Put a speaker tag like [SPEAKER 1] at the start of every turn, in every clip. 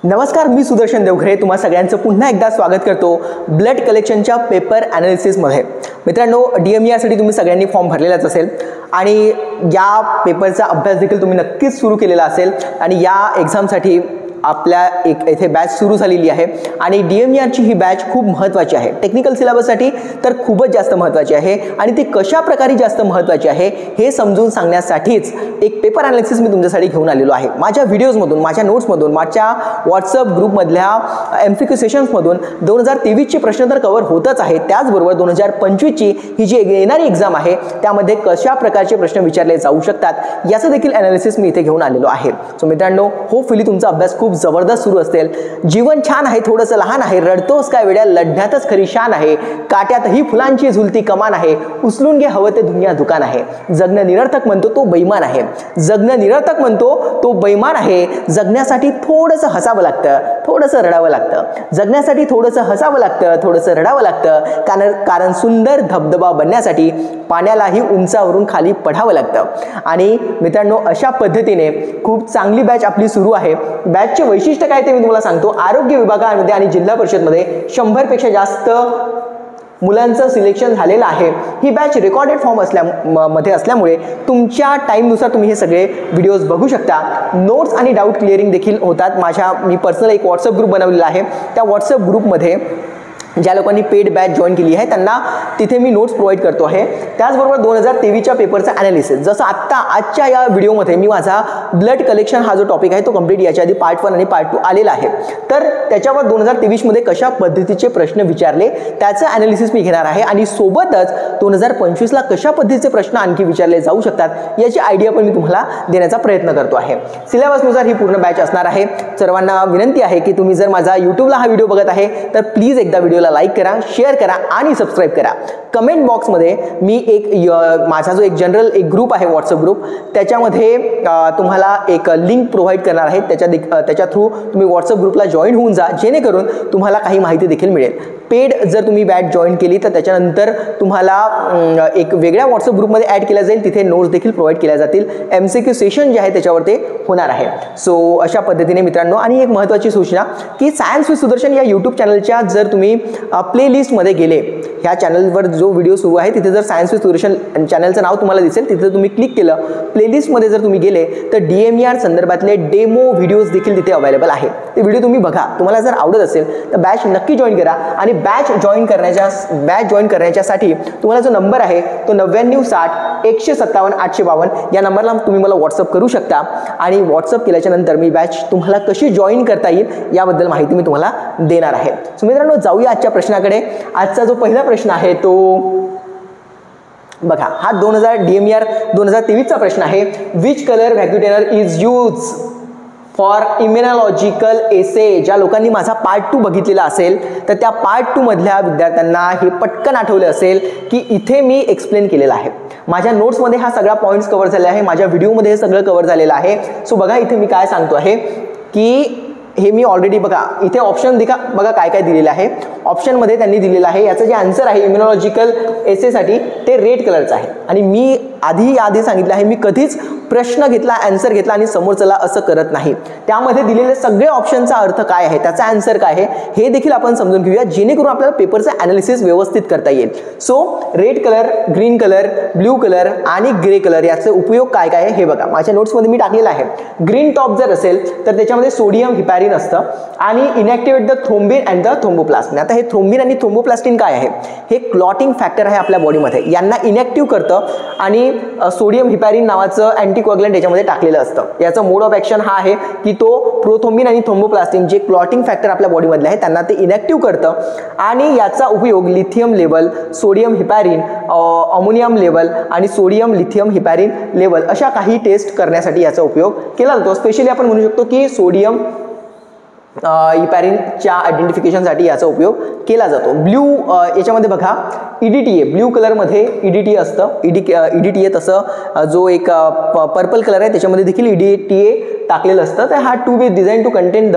[SPEAKER 1] नमस्कार, मी सुदर्शन देवघरे तुम्हा सगळ्यांचं पुन्हा एकदा स्वागत करतो ब्लड कलेक्शनच्या पेपर ॲनालिसिसमध्ये। मित्रांनो, DMERसाठी तुम्ही सगळ्यांनी फॉर्म भरलेलाच असेल आणि या पेपरचा अभ्यास देखील तुम्ही नक्कीच सुरू केलेला असेल आणि या एक्झामसाठी आपल्या इथे बॅच सुरू झालेली आहे आणि DMERची ही बॅच खूप महत्त्वाची आहे। टेक्निकल सिलेबससाठी तर खूपच जास्त महत्त्वाची आहे आणि ती कशा प्रकारे जास्त महत्त्वाची आहे हे समजून सांगण्यासाठीच एक पेपर ॲनालिसिस मी तुमच्यासाठी घेऊन आलेलो आहे। माझ्या व्हिडिओजमधून, माझ्या नोट्समधून, माझ्या व्हॉट्सअप ग्रुपमधल्या MCQ सेशन्समधून 2023चे प्रश्न तर कव्हर होतच आहेत, त्याचबरोबर 2025ची ही जी येणारी एक्झाम आहे त्यामध्ये कशा प्रकारचे प्रश्न विचारले जाऊ शकतात याचं देखील ॲनालिसिस मी इथे घेऊन आलेलो आहे। सो मित्रांनो, होपफुली तुमचा अभ्यास खूप जबरदस्त सुरू असेल। जीवन छान आहे, थोडंसं लहान आहे, रडतोस काय वेड्या, लढण्यातच खरी शान आहे, काट्यातही फुलांची झुलती कमान आहे, उचलून घे हवं ते दुनिया दुकान आहे, जगणं निरर्थक म्हणतो तो बेईमान आहे, जगणं निरर्थक म्हणतो तो बेईमान आहे, जगण्यासाठी थोडंसं हसावं लागतं, थोडंसं रडावं लागतं, जगण्यासाठी थोडंसं हसावं लागतं, थोडंसं रडावं लागतं, कारण सुंदर धबधबा बनण्यासाठी पाण्यालाही उंचावरून खाली पडावं लागतं। आणि मित्रांनो, अशा पद्धतीने खूप चांगली बॅच आपली सुरू आहे। बॅचचे वैशिष्ट्य काय ते मी तुम्हाला सांगतो। आरोग्य विभागामध्ये आणि जिल्हा परिषदमध्ये 100 पेक्षा जास्त मुलांचं सिलेक्शन झालेलं आहे। ही बॅच रेकॉर्डेड फॉर्म मध्ये असल्यामुळे तुमच्या टाईमनुसार तुम्ही हे सगळे व्हिडिओज बघू शकता। नोट्स आणि डाऊट क्लिअरिंग देखील होतात। मी पर्सनल एक व्हॉट्सअप ग्रुप बनवलेला आहे। त्या व्हॉट्सअप ग्रुपमध्ये ज्या लोकांनी पेड बॅच जॉईन केली आहे त्यांना तिथे मी नोट्स प्रोव्हाइड करतो आहे। त्याचबरोबर 2023च्या पेपरचा ॲनालिसिस, जसं आजच्या या व्हिडिओमध्ये मी माझा ब्लड कलेक्शन हा जो टॉपिक आहे तो कंप्लीट याच्या आधी पार्ट 1 आणि पार्ट 2 आलेला आहे, तर त्याच्यावर 2023मध्ये कशा पद्धतीचे प्रश्न विचारले त्याचं ॲनालिसिस मी घेणार आहे आणि सोबतच 2025ला कशा पद्धतीचे प्रश्न आणखी विचारले जाऊ शकतात याची आयडिया पण मी तुम्हाला देण्याचा प्रयत्न करतो आहे। सिलेबसनुसार ही पूर्ण बॅच असणार आहे। सर्वांना विनंती आहे की तुम्ही जर माझा यूट्यूबला हा व्हिडिओ बघत आहे तर प्लीज एकदा व्हिडिओ लाईक करा, शेअर करा आणि सबस्क्राइब करा। कमेंट बॉक्समध्ये मी माझा जो एक जनरल ग्रुप आहे व्हॉट्सअप ग्रुप, त्याच्यामध्ये तुम्हाला एक लिंक प्रोव्हाइड करणार आहे। त्याच्या थ्रू तुम्ही व्हॉट्सअप ग्रुपला जॉईन होऊन जा, जेणेकरून तुम्हाला काही माहिती देखील मिळेल। पेड जर तुम्ही बॅच जॉईन केली तर त्याच्यानंतर तुम्हाला एक वेगळ्या व्हॉट्सअप ग्रुपमध्ये ॲड केला जाईल, तिथे नोट्स देखील प्रोव्हाइड केल्या जातील। MCQ सेशन जे आहे त्याच्यावर ते होणार आहे। सो अशा पद्धतीने मित्रांनो, आणि एक महत्त्वाची सूचना की सायन्स विथ सुदर्शन या यूट्यूब चॅनलच्या जर तुम्ही प्लेलिस्टमध्ये गेले, ह्या चॅनलवर जो व्हिडिओ सुरू आहे तिथे जर सायन्स विथ सुदर्शन चॅनलचं नाव तुम्हाला दिसेल, तिथे तुम्ही क्लिक केलं, प्लेलिस्टमध्ये जर तुम्ही गेले तर DMER संदर्भातले डेमो व्हिडिओज देखील तिथे अवेलेबल आहे। ते व्हिडिओ तुम्ही बघा, तुम्हाला जर आवडत असेल तर बॅच नक्की जॉईन करा। आणि बॅच जॉईन करण्याच्यासाठी तुम्हाला जो नंबर आहे तो 9960 157 852 या नंबरला तुम्ही मला व्हॉट्सअप करू शकता आणि व्हॉट्सअप केल्याच्या नंतर मी बॅच तुम्हाला कशी जॉईन करता येईल याबद्दल माहिती मी तुम्हाला देणार आहे। सो मित्रांनो, जाऊया आजच्या प्रश्नाकडे। आजचा जो पहिला प्रश्न आहे तो बघा, हा DMER 2023चा प्रश्न आहे। Which colour vacutainer is use for immunological assay. ज्या लोकांनी माझा पार्ट 2 बघितलेला असेल तर त्या पार्ट 2 मधल्या विद्यार्थ्यांना हे पटकन आठवलं असेल की इथे मी एक्सप्लेन केलेलं आहे। माझ्या नोट्समध्ये हा सगळा पॉईंट्स कव्हर झाले आहे, माझ्या व्हिडिओमध्ये हे सगळं कव्हर झालेलं आहे। सो बघा, इथे मी काय सांगतो आहे की हे मी ऑलरेडी बघा, इथे ऑप्शन बघा काय काय दिलेलं आहे। ऑप्शनमध्ये त्यांनी दिलेलं आहे याचं जे आन्सर आहे इम्युनॉलॉजिकल एसेसाठी ते रेड कलरचं आहे। आणि मी आधी सांगितलं आहे, मी कधीच प्रश्न घेतला, आन्सर घेतला आणि समोरच्याला असं करत नाही। त्यामध्ये दिलेले सगळे ऑप्शनचा अर्थ काय आहे, त्याचा आन्सर काय आहे हे देखील आपण समजून घेऊया, जेणेकरून आपल्याला पेपरचं ॲनालिसिस व्यवस्थित करता येईल। So red colour, green colour, blue colour आणि ग्रे कलर याचे उपयोग काय काय आहे हे बघा, माझ्या नोट्समध्ये मी टाकलेलं आहे। ग्रीन टॉप जर असेल तर त्याच्यामध्ये सोडियम हिपॅरिन असतं आणि inactivate the thrombin and the thromboplastin. आता हे थ्रोम्बिन आणि थ्रोम्बोप्लास्टिन काय आहे, हे क्लॉटिंग फॅक्टर आहे आपल्या बॉडीमध्ये, यांना इनॅक्टिव्ह करतं आणि सोडियम हिपॅरिन नावाचं अँटीकोॲग्युलंट याच्यामध्ये टाकलेलं असतं। याचं मोड ऑफ ॲक्शन हा आहे की तो प्रोथ्रोम्बिन आणि थ्रोम्बोप्लास्टिन जे क्लॉटिंग फॅक्टर आपल्या बॉडीमधले आहे त्यांना ते इनॅक्टिव्ह करतं आणि याचा उपयोग lithium level, sodium heparin, ammonium level आणि सोडियम लिथियम हिपॅरिन लेवल अशा काही टेस्ट करण्यासाठी याचा उपयोग केला जातो। स्पेशली आपण म्हणू शकतो की सोडियम हिपॅरिनच्या आयडेंटिफिकेशनसाठी याचा उपयोग केला जातो। ब्ल्यू याच्यामध्ये बघा EDTA, ब्ल्यू कलरमध्ये EDTA असतं। EDTA तसं जो एक पर्पल कलर आहे त्याच्यामध्ये देखील EDTA टाकलेलं असतं। तर हा to be design to contain the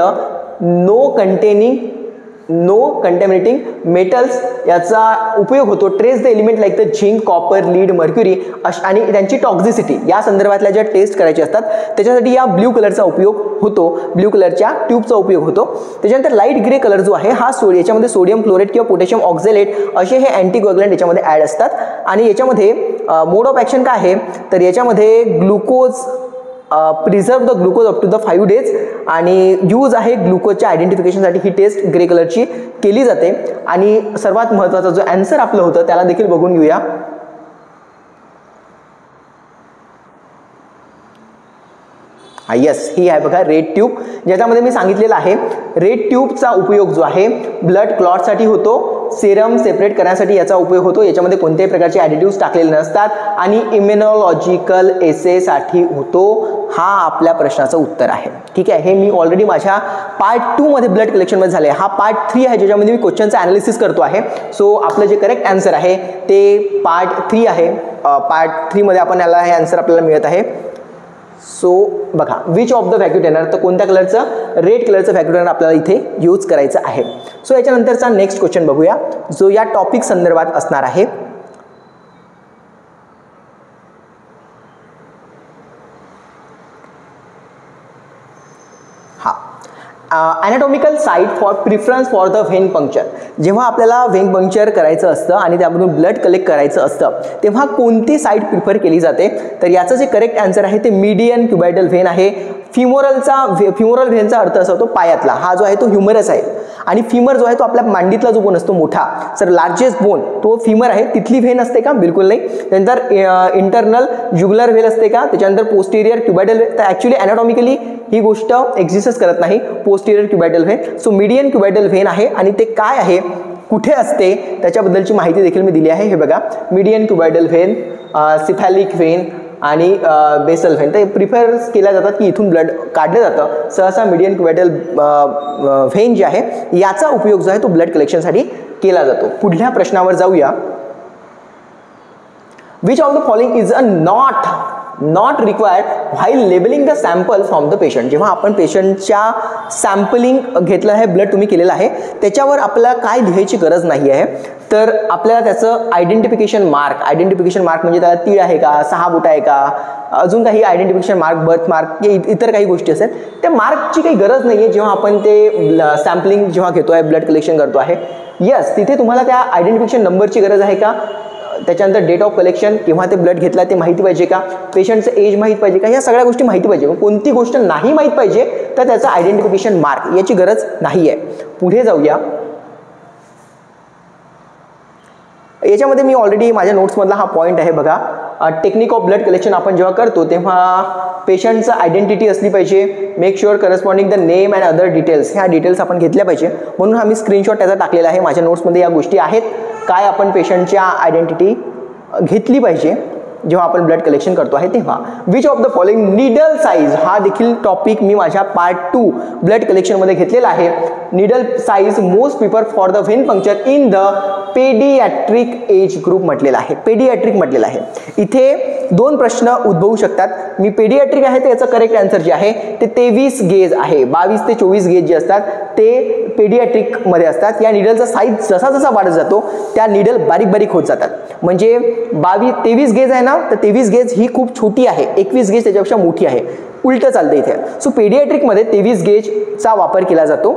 [SPEAKER 1] no containing no contaminating metals याचा उपयोग होतो. Trace the element like the zinc, copper, lead, mercury आणि त्यांची टॉक्झिसिटी या संदर्भातल्या ज्या टेस्ट करायच्या असतात त्याच्यासाठी या ब्ल्यू कलरचा उपयोग होतो, ब्ल्यू कलरच्या ट्यूबचा उपयोग होतो. त्याच्यानंतर लाईट ग्रे कलर जो आहे हा याच्यामध्ये सोडियम क्लोरेट किंवा पोटॅशियम ऑक्झॅलेट असे हे अँटीकोॲग्युलंट याच्यामध्ये ॲड असतात. आणि याच्यामध्ये मोड ऑफ ॲक्शन काय आहे तर याच्यामध्ये glucose preserve the glucose up to the 5 days आणि यूज आहे ग्लुकोजच्या आयडेंटिफिकेशनसाठी ही टेस्ट ग्रे कलरची केली जाते. आणि सर्वात महत्त्वाचा जो आन्सर आपलं होतं त्याला देखील बघून घेऊया. येस, ही आहे बघा रेड ट्यूब, ज्याच्यामध्ये मी सांगितलेलं आहे रेड ट्यूबचा उपयोग जो आहे ब्लड क्लॉटसाठी होतो, सेरम सेपरेट करण्यासाठी याचा उपयोग होतो. याच्यामध्ये कोणत्याही प्रकारचे ॲडिटिव्स टाकलेले नसतात आणि इम्युनॉलॉजिकल एसेसाठी होतो. हा आपल्या प्रश्नाचं उत्तर आहे. ठीक आहे, हे मी ऑलरेडी माझ्या पार्ट 2 मध्ये ब्लड कलेक्शनमध्ये झाले. हा पार्ट 3 आहे ज्याच्यामध्ये मी क्वेश्चनचं ॲनालिसिस करतो आहे. सो आपलं जे करेक्ट आन्सर आहे ते पार्ट 3 आहे. पार्ट 3 मध्ये आपण याला हे आन्सर आपल्याला मिळत आहे. सो बघा विच ऑफ द व्हॅक्युटेनर, तर कोणत्या कलरचं, रेड कलरचं व्हॅक्युटेनर आपल्याला इथे यूज करायचं आहे. सो याच्यानंतरचा नेक्स्ट क्वेश्चन बघूया जो या टॉपिक संदर्भात असणार आहे. Anatomical site for preference for the vein puncture. जेव्हा आपल्याला व्हेन पंक्चर करायचं असतं आणि त्यामधून ब्लड कलेक्ट करायचं असतं तेव्हा कोणती साईट प्रिफर केली जाते तर याचं जे करेक्ट आन्सर आहे ते मीडियन क्युबायटल व्हेन आहे. फिमोरल व्हेनचा अर्थ असा होतो पायातला, हा जो आहे तो ह्युमरस आहे आणि फिमर जो आहे तो आपल्या मांडीतला जो बोन असतो मोठा, सर लार्जेस्ट बोन तो फिमर आहे. तिथली व्हेन असते का? बिलकुल नाही. त्यानंतर इंटरनल जुगुलर व्हेन असते का? त्याच्यानंतर पोस्टेरियर क्युबायटल व्हेन. तर ॲक्च्युली ॲनाटॉमिकली ही गोष्ट एक्झिस्टच करत नाही posterior cubital vein. So median cubital vein आहे आणि ते काय आहे, कुठे असते त्याच्याबद्दलची माहिती देखील मी दिली आहे. हे बघा मीडियन क्युबायटल व्हेन, सिफॅलिक व्हेन आणि बेसल व्हेन ते प्रिफर केल्या जातात की इथून ब्लड काढलं जातं. सहसा मीडियन क्युबायटल व्हेन जे आहे याचा उपयोग जो आहे तो ब्लड कलेक्शनसाठी केला जातो. पुढल्या प्रश्नावर जाऊया. Which of the following is a not required while labelling the sample from the patient. जेव्हा आपण पेशंटच्या सॅम्पलिंग घेतलं आहे, ब्लड तुम्ही केलेलं आहे, त्याच्यावर आपल्याला काय लिहायची गरज नाही आहे तर आपल्याला त्याचं आयडेंटिफिकेशन मार्क म्हणजे त्याला तीळ आहे का, 6 बोट आहे का, अजून काही आयडेंटिफिकेशन मार्क, बर्थ मार्क, इतर काही गोष्टी असेल त्या मार्कची काही गरज नाही आहे जेव्हा आपण ते सॅम्पलिंग जेव्हा घेतो आहे, ब्लड कलेक्शन करतो आहे. येस, तिथे तुम्हाला त्या आयडेंटिफिकेशन नंबरची गरज आहे का, त्याच्यानंतर डेट ऑफ कलेक्शन, केव्हा ते ब्लड घेतला ते माहिती पाहिजे का, पेशंटचं एज माहीत पाहिजे का, या सगळ्या गोष्टी माहिती पाहिजे. कोणती गोष्ट नाही माहीत पाहिजे तर त्याचं आयडेंटिफिकेशन मार्क याची गरज नाही आहे. पुढे जाऊया. याच्यामध्ये मी ऑलरेडी माझ्या नोट्समधला हा पॉईंट आहे बघा. टेक्निक ऑफ ब्लड कलेक्शन आपण जेव्हा करतो तेव्हा पेशंटचं आयडेंटिटी असली पाहिजे. Make sure corresponding the name and other details, ह्या डिटेल्स आपण घेतल्या पाहिजे. म्हणून हा मी स्क्रीनशॉट त्याचा टाकलेला आहे. माझ्या नोट्समध्ये या गोष्टी आहेत काय आपण पेशंटच्या आयडेंटिटी घेतली पाहिजे जेव्हा आपण ब्लड कलेक्शन करतो आहे तेव्हा. Which of the following needle size, हा देखील टॉपिक मी माझ्या पार्ट 2 ब्लड कलेक्शनमध्ये घेतलेला आहे. Needle size most prefer for the vein puncture in the paediatric age group म्हटलेला आहे. पेडियाट्रिक म्हटलेलं आहे. इथे 2 प्रश्न उद्भवू शकतात. मी पेडियाट्रिक आहे तर याचं करेक्ट आन्सर जे आहे ते 23 गेज आहे. 22 ते 24 गेज जे असतात ते पेडियाट्रिकमध्ये असतात. या निडलचा साईज जसा जसा वाढत जातो त्या निडल बारीक बारीक होत जातात. म्हणजे 23 गेज आहे ना तर 23 गेज ही खूप छोटी आहे, 21 गेज त्याच्यापेक्षा मोठी आहे, उलटं चालतं इथे. सो पेडियाट्रिकमध्ये 23 गेजचा वापर केला जातो.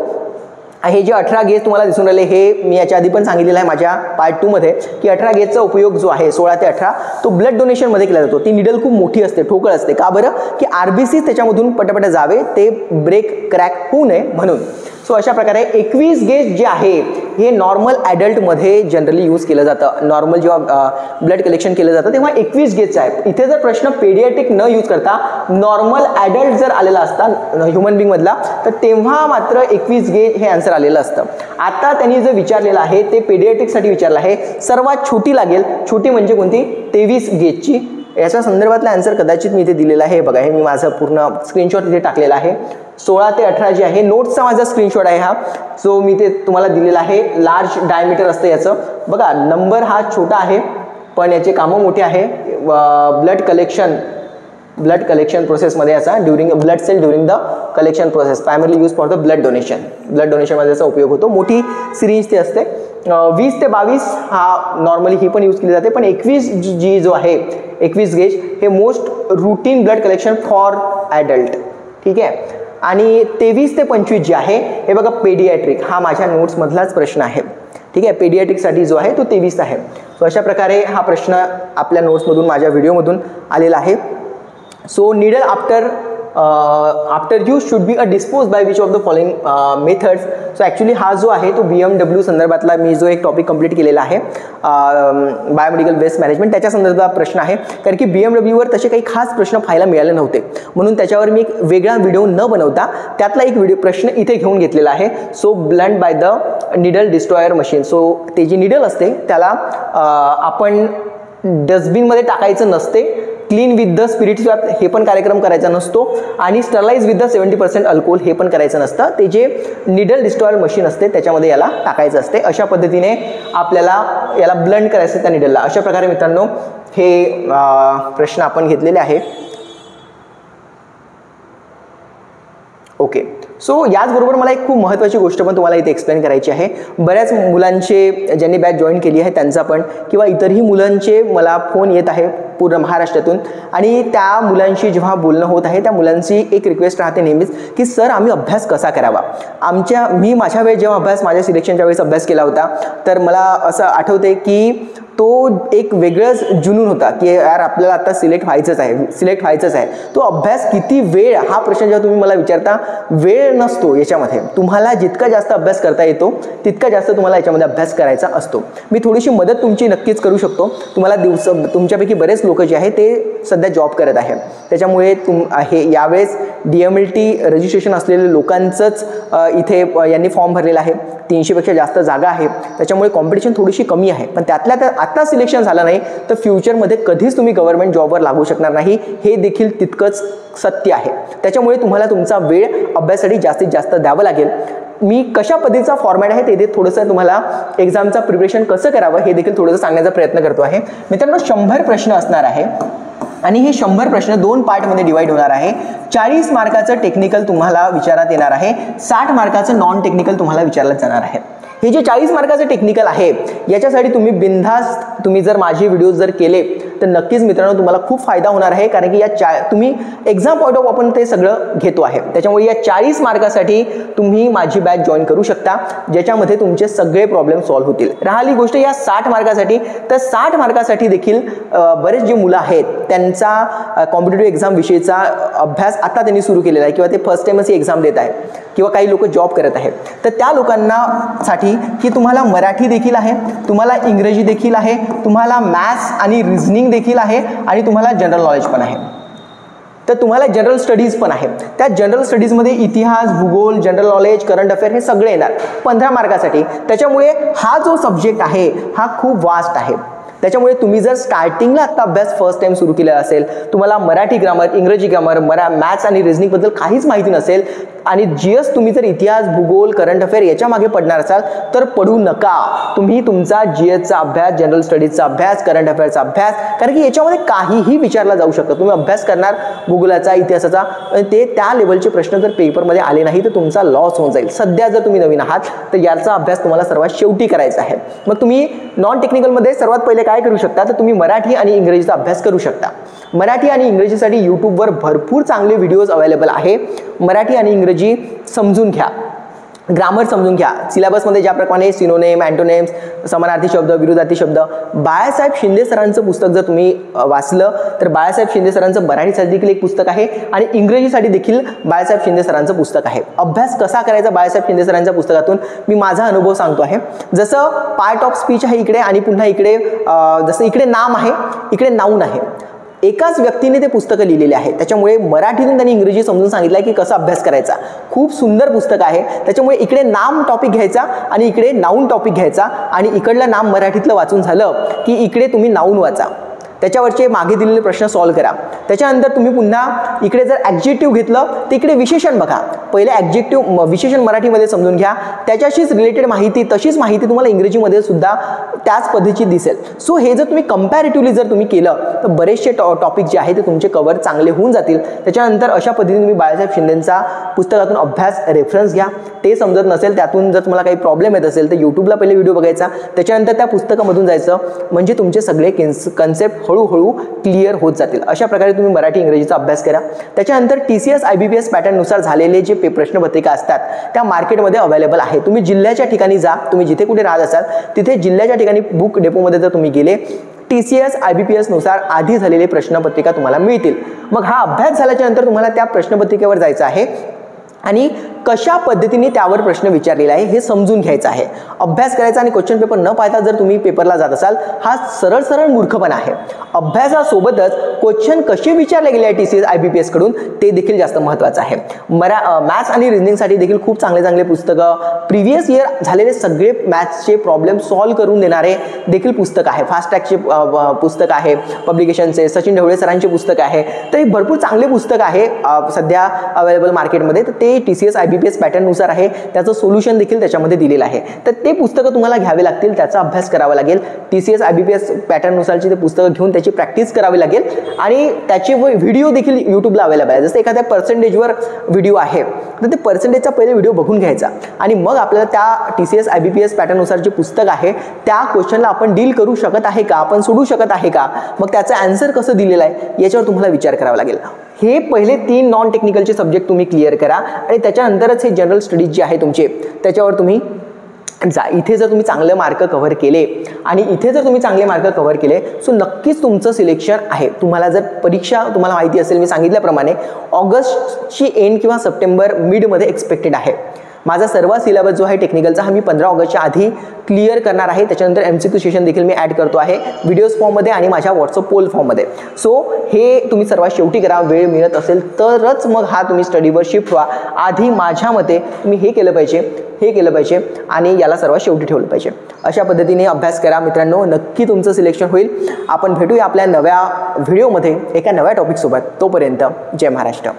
[SPEAKER 1] हे जे 18 गेज तुम्हाला दिसून राहिले हे मी याच्या आधी पण सांगितलेलं आहे माझ्या पार्ट 2 मध्ये की 18 गेजचा उपयोग जो आहे 16 ते 18 तो ब्लड डोनेशनमध्ये केला जातो. ती निडल खूप मोठी असते, ठोकळ असते. का बरं? की आरबीसी त्याच्यामधून पटापट जावे, ते ब्रेक क्रॅक होऊ नये म्हणून. सो अशा प्रकारे 21 गेज जे आहे हे नॉर्मल ॲडल्टमध्ये जनरली यूज केलं जातं. नॉर्मल जेव्हा ब्लड कलेक्शन केलं जातं तेव्हा 21 गेजचं आहे. इथे जर प्रश्न पेडियाट्रिक न यूज करता नॉर्मल ॲडल्ट जर आलेला असता ह्युमन बिंगमधला तर तेव्हा मात्र 21 गेज हे आन्सर आलेलं असतं. आता त्यांनी जे विचारलेलं आहे ते पेडियाट्रिकसाठी विचारलं आहे. सर्वात छोटी लागेल, छोटी म्हणजे कोणती? 23 गेजची. याच्या संदर्भातला आन्सर कदाचित मी इथे दिलेला आहे बघा. हे मी माझं पूर्ण स्क्रीनशॉट इथे टाकलेला आहे. 16 ते 18 जे आहे नोट्सचा माझा स्क्रीनशॉट आहे हा. सो मी ते तुम्हाला दिलेला आहे. लार्ज डायमीटर असतं याचं बघा. नंबर हा छोटा आहे पण याचे कामं मोठे आहे. ब्लड कलेक्शन प्रोसेसमध्ये याचा during blood cell during the collection process primarily use for the blood donation. Blood डोनेशनमध्ये याचा उपयोग होतो. मोठी सिरिंज ते असते. 20 ते 22 हा नॉर्मली ही पण यूज केली जाते, पण 21 जी जो आहे 21 गेज हे most routine blood collection for adult. ठीक आहे. आणि 23 ते 25 जे आहे हे बघा पेडियाट्रिक, हा माझ्या नोट्समधलाच प्रश्न आहे. ठीक आहे. पेडियाट्रिकसाठी जो आहे तो 23 आहे. सो अशा प्रकारे हा प्रश्न आपल्या नोट्समधून माझ्या व्हिडिओमधून आलेला आहे. So needle after use should be dispose by which of the following methods. So actually हा जो आहे तो BMW संदर्भातला मी जो एक टॉपिक कंप्लीट केलेला आहे बायोमेडिकल वेस्ट मॅनेजमेंट, त्याच्या संदर्भात प्रश्न आहे. कारण की BMWवर तसे काही खास प्रश्न पाहायला मिळाले नव्हते, म्हणून त्याच्यावर मी एक वेगळा व्हिडिओ न बनवता त्यातला एक प्रश्न इथे घेऊन घेतलेला आहे. So blunt by the needle destroyer machine. So ते जी निडल असते त्याला आपण डस्टबिनमध्ये टाकायचं नसते. Clean with the spirit swap हे पण कार्यक्रम करायचा नसतो, आणि स्टरलाइज विथ द 70% अल्कोहोल हे पण करायचं नसतं. ते जे निडल डिस्ट्रॉयर मशीन असते त्याच्यामध्ये याला टाकायचं असते. अशा पद्धतीने आपल्याला याला ब्लंट करायचं त्या निडलला. अशा प्रकारे मित्रांनो हे प्रश्न आपण घेतलेले आहे. ओके. सो याचबरोबर मला एक खूप महत्त्वाची गोष्ट पण तुम्हाला इथे एक्सप्लेन करायची आहे. बऱ्याच मुलांचे ज्यांनी बॅच जॉईन केली आहे त्यांचा पण किंवा इतरही मुलांचे मला फोन येत आहे पूर्ण महाराष्ट्रातून, आणि त्या मुलांशी जेव्हा बोलणं होत आहे त्या मुलांची एक रिक्वेस्ट राहते नेहमीच की सर आम्ही अभ्यास कसा करावा. मी माझ्या वेळेस जेव्हा माझ्या सिलेक्शनच्या वेळेस अभ्यास केला होता तर मला असं आठवते की तो एक वेगळंच जुनून होता की यार आपल्याला आता सिलेक्ट व्हायचंच आहे. तो अभ्यास किती वेळ, हा प्रश्न जेव्हा तुम्ही मला विचारता, वेळ नसतो याच्यामध्ये. तुम्हाला जितका जास्त अभ्यास करता येतो तितका जास्त तुम्हाला याच्यामध्ये अभ्यास करायचा असतो. मी थोडीशी मदत तुमची नक्कीच करू शकतो. तुम्हाला तुमच्यापैकी बरेच लोक जे आहे ते सध्या जॉब करत आहे, त्याच्यामुळे यावेळेस DMLT रजिस्ट्रेशन असलेल्या लोकांचंच इथे यांनी फॉर्म भरलेला आहे. 300पेक्षा जास्त जागा आहे, त्याच्यामुळे कॉम्पिटिशन थोडीशी कमी आहे. पण त्यातल्या त्यात आता सिलेक्शन झालं नाही तर फ्युचरमध्ये कधीच तुम्ही गव्हर्नमेंट जॉबवर लागू शकणार नाही, हे देखील तितकंच सत्य आहे. त्याच्यामुळे तुम्हाला तुमचा वेळ अभ्यासासाठी जास्तीत जास्त द्यावं लागेल. मी कशा पद्धतीचा फॉर्मॅट आहे ते थोडंसं तुम्हाला एक्झामचा प्रिपरेशन कसं करावं हे देखील थोडंसं सांगण्याचा प्रयत्न करतो आहे. मित्रांनो 100 प्रश्न असणार आहे आणि हे 100 प्रश्न 2 पार्टमध्ये डिवाइड होणार आहे. 40 मार्काचं टेक्निकल तुम्हाला विचारात येणार आहे, 60 मार्काचं नॉन टेक्निकल तुम्हाला विचारलं जाणार आहे. हे जे 40 मार्काचं टेक्निकल आहे याच्यासाठी तुम्ही बिनधास्त तुम्ही जर माझे व्हिडिओज जर केले तर नक्कीच मित्रांनो तुम्हाला खूप फायदा होणार आहे. कारण की तुम्ही एक्झाम पॉईंट ऑफ आपण ते सगळं घेतो आहे, त्याच्यामुळे या 40 मार्कासाठी तुम्ही माझी बॅच जॉईन करू शकता, ज्याच्यामध्ये तुमचे सगळे प्रॉब्लेम सॉल्व्ह होतील. राहिली गोष्ट या 60 मार्कासाठी, तर 60 मार्कासाठी देखील बरेच जे मुलं आहेत त्यांचा कॉम्पिटेटिव्ह एक्झाम विषयीचा अभ्यास आता त्यांनी सुरू केलेला आहे किंवा ते फर्स्ट टाइमच ही एक्झाम देत आहे किंवा काही लोक जॉब करत आहेत. तर त्या लोकांना साठी की तुम्हाला मराठी देखील आहे, तुम्हाला इंग्रजी देखील आहे, तुम्हाला मॅथ्स आणि रिझनिंग देखील आहे, आणि तुम्हाला जनरल नॉलेज पण आहे. तर तुम्हाला जनरल स्टडीज पण आहे. त्या जनरल स्टडीजमध्ये इतिहास, भूगोल, जनरल नॉलेज, करंट अफेअर हे सगळे येणार 15 मार्कासाठी. त्याच्यामुळे हा जो सब्जेक्ट आहे हा खूप वास्ट आहे. त्याच्यामुळे तुम्ही जर स्टार्टिंगला आता अभ्यास फर्स्ट टाइम सुरू केलेला असेल, तुम्हाला मराठी ग्रामर, इंग्रजी ग्रामर, मॅथ्स आणि रिझनिंगबद्दल काहीच माहिती नसेल, आणि GS तुम्ही जर इतिहास, भूगोल, करंट अफेअर याच्या मागे पडणार असाल तर पडू नका. तुम्ही तुमचा GSचा अभ्यास, जनरल स्टडीजचा अभ्यास, करंट अफेअरचा अभ्यास, कारण की याच्यामध्ये काहीही विचारला जाऊ शकतं. तुम्ही अभ्यास करणार भूगोलाचा, इतिहासाचा, ते त्या लेवलचे प्रश्न जर पेपरमध्ये आले नाही तर तुमचा लॉस होऊन जाईल. सध्या जर तुम्ही नवीन आहात तर याचा अभ्यास तुम्हाला सर्वात शेवटी करायचा आहे. मग तुम्ही नॉन टेक्निकलमध्ये सर्वात पहिले काय करू शकता, तर तुम्ही मराठी आणि इंग्रजीचा अभ्यास करू शकता. मराठी आणि इंग्रजीसाठी यूट्यूबवर भरपूर चांगले व्हिडिओज अवेलेबल आहे. मराठी आणि इंग्रजी समजून घ्या, ग्रामर समजून घ्या. सिलेबसमध्ये ज्याप्रमाणे सिनोनेम, अँटोनेम्स, समानार्थी शब्द, विरुद्धार्थी शब्द, बाळासाहेब शिंदे सरांचं पुस्तक जर तुम्ही वाचलं तर बाळासाहेब शिंदे सरांचं मराठीसाठी देखील एक पुस्तक आहे आणि इंग्रजीसाठी देखील बाळासाहेब शिंदे सरांचं पुस्तक आहे. अभ्यास कसा करायचा बाळासाहेब शिंदे सरांच्या पुस्तकातून मी माझा अनुभव सांगतो आहे. जसं पार्ट ऑफ स्पीच आहे इकडे, आणि पुन्हा इकडे जसं इकडे नाम आहे, इकडे नाऊन आहे. एकाच व्यक्तीने ते पुस्तकं लिहिलेले आहे, त्याच्यामुळे मराठीतून त्यांनी इंग्रजी समजून सांगितलं आहे की कसा अभ्यास करायचा. खूप सुंदर पुस्तक आहे. त्याच्यामुळे इकडे नाम टॉपिक घ्यायचा आणि इकडे नाऊन टॉपिक घ्यायचा, आणि इकडलं नाम मराठीतलं वाचून झालं की इकडे तुम्ही नाऊन वाचा. त्याच्यावरचे मागे दिलेले प्रश्न सॉल्व्ह करा. त्याच्यानंतर तुम्ही पुन्हा इकडे जर ॲडजेक्टिव्ह घेतलं तर इकडे विशेषण बघा. पहिले ॲडजेक्टिव्ह विशेषण मराठीमध्ये समजून घ्या, त्याच्याशीच रिलेटेड माहिती तशीच माहिती तुम्हाला इंग्रजीमध्ये सुद्धा त्याच पद्धतीची दिसेल. सो हे जर तुम्ही कंपॅरेटिव्हली जर तुम्ही केलं तर बरेचसे टॉपिक जे आहे ते तुमचे कव्हर चांगले होऊन जातील. त्याच्यानंतर अशा पद्धतीने तुम्ही बाळासाहेब शिंदेंचा पुस्तकातून अभ्यास रेफरन्स घ्या. ते समजत नसेल, त्यातून जर तुम्हाला काही प्रॉब्लेम येत असेल तर यूट्यूबला पहिले व्हिडिओ बघायचा, त्याच्यानंतर त्या पुस्तकामधून जायचं, म्हणजे तुमचे सगळे कन्सेप्ट हळूहळू क्लिअर होत जातील. अशा प्रकारे तुम्ही मराठी इंग्रजीचा अभ्यास करा. त्याच्यानंतर TCS IBPS पॅटर्ननुसार झालेले जे प्रश्नपत्रिका असतात त्या मार्केटमध्ये अवेलेबल आहे. तुम्ही जिल्ह्याच्या ठिकाणी जा, तुम्ही जिथे कुठे राहत असाल तिथे जिल्ह्याच्या ठिकाणी बुक डेपोमध्ये जर तुम्ही गेले TCS IBPS नुसार आधी झालेले प्रश्नपत्रिका तुम्हाला मिळतील. मग हा अभ्यास झाल्याच्या नंतर तुम्हाला त्या प्रश्नपत्रिकेवर जायचं आहे आणि कशा पद्धतीने त्यावर प्रश्न विचारलेला आहे हे समजून घ्यायचं आहे. अभ्यास करायचा आणि क्वेश्चन पेपर न पाहता जर तुम्ही पेपरला जात असाल हा सरळ सरळ मूर्खपणा आहे. अभ्यासासोबतच क्वेश्चन कसे विचारले गेले आहे TCS IBPS कडून ते देखील जास्त महत्त्वाचं आहे. मॅथ्स आणि रिझनिंगसाठी देखील खूप चांगले चांगले पुस्तकं, प्रिव्हियस इयर झालेले सगळे मॅथ्सचे प्रॉब्लेम सॉल्व्ह करून देणारे देखील पुस्तक आहे. फास्ट ट्रॅकचे पुस्तक आहे, पब्लिकेशनचे सचिन ढवळे सरांचे पुस्तक आहे. तर एक भरपूर चांगले पुस्तक आहे सध्या अवेलेबल मार्केटमध्ये. तर ते TCS IBPS पॅटर्ननुसार आहे, त्याचं सोल्युशन देखील त्याच्यामध्ये दिलेलं आहे. तर ते पुस्तकं तुम्हाला घ्यावे लागतील, त्याचा अभ्यास करावा लागेल. TCS IBPS पॅटर्ननुसारची ते पुस्तकं घेऊन त्याची प्रॅक्टिस करावी लागेल आणि त्याचे व्हिडिओ देखील यूट्यूबला अवेलेबल आहे. जसं एखाद्या पर्सेंटेजवर व्हिडिओ आहे तर ते पर्सेंटेजचा पहिले व्हिडिओ बघून घ्यायचा आणि मग आपल्याला त्या TCS IBPS पॅटर्ननुसार जे पुस्तक आहे त्या क्वेश्चनला आपण डील करू शकत आहे का, आपण सोडू शकत आहे का, मग त्याचं आन्सर कसं दिलेलं आहे याच्यावर तुम्हाला विचार करावा लागेल. हे पहिले 3 नॉन टेक्निकलचे सब्जेक्ट तुम्ही क्लिअर करा आणि त्याच्यानंतरच हे जनरल स्टडीज जे आहे तुमचे त्याच्यावर तुम्ही जा. इथे जर तुम्ही चांगले मार्क कव्हर केले आणि इथे जर तुम्ही चांगले मार्क कव्हर केले सो नक्कीच तुमचं सिलेक्शन आहे. तुम्हाला जर परीक्षा तुम्हाला माहिती असेल, मी सांगितल्याप्रमाणे ऑगस्टची एंड किंवा सप्टेंबर मिडमध्ये एक्सपेक्टेड आहे. माझा सर्व सिलेबस जो आहे टेक्निकलचा हा मी 15 ऑगस्टच्या आधी क्लिअर करणार आहे. त्याच्यानंतर MCQ सेशन देखील मी ॲड करतो आहे व्हिडिओज फॉर्ममध्ये आणि माझ्या व्हॉट्सअप पोल फॉर्ममध्ये. सो हे तुम्ही सर्वात शेवटी करा. वेळ मिळत असेल तरच मग हा तुम्ही स्टडीवर शिफ्ट व्हा. आधी माझ्या मते तुम्ही हे केलं पाहिजे आणि याला सर्वात शेवटी ठेवलं पाहिजे. अशा पद्धतीने अभ्यास करा मित्रांनो, नक्की तुमचं सिलेक्शन होईल. आपण भेटूया आपल्या नव्या व्हिडिओमध्ये एका नव्या टॉपिकसोबत. तोपर्यंत जय महाराष्ट्र.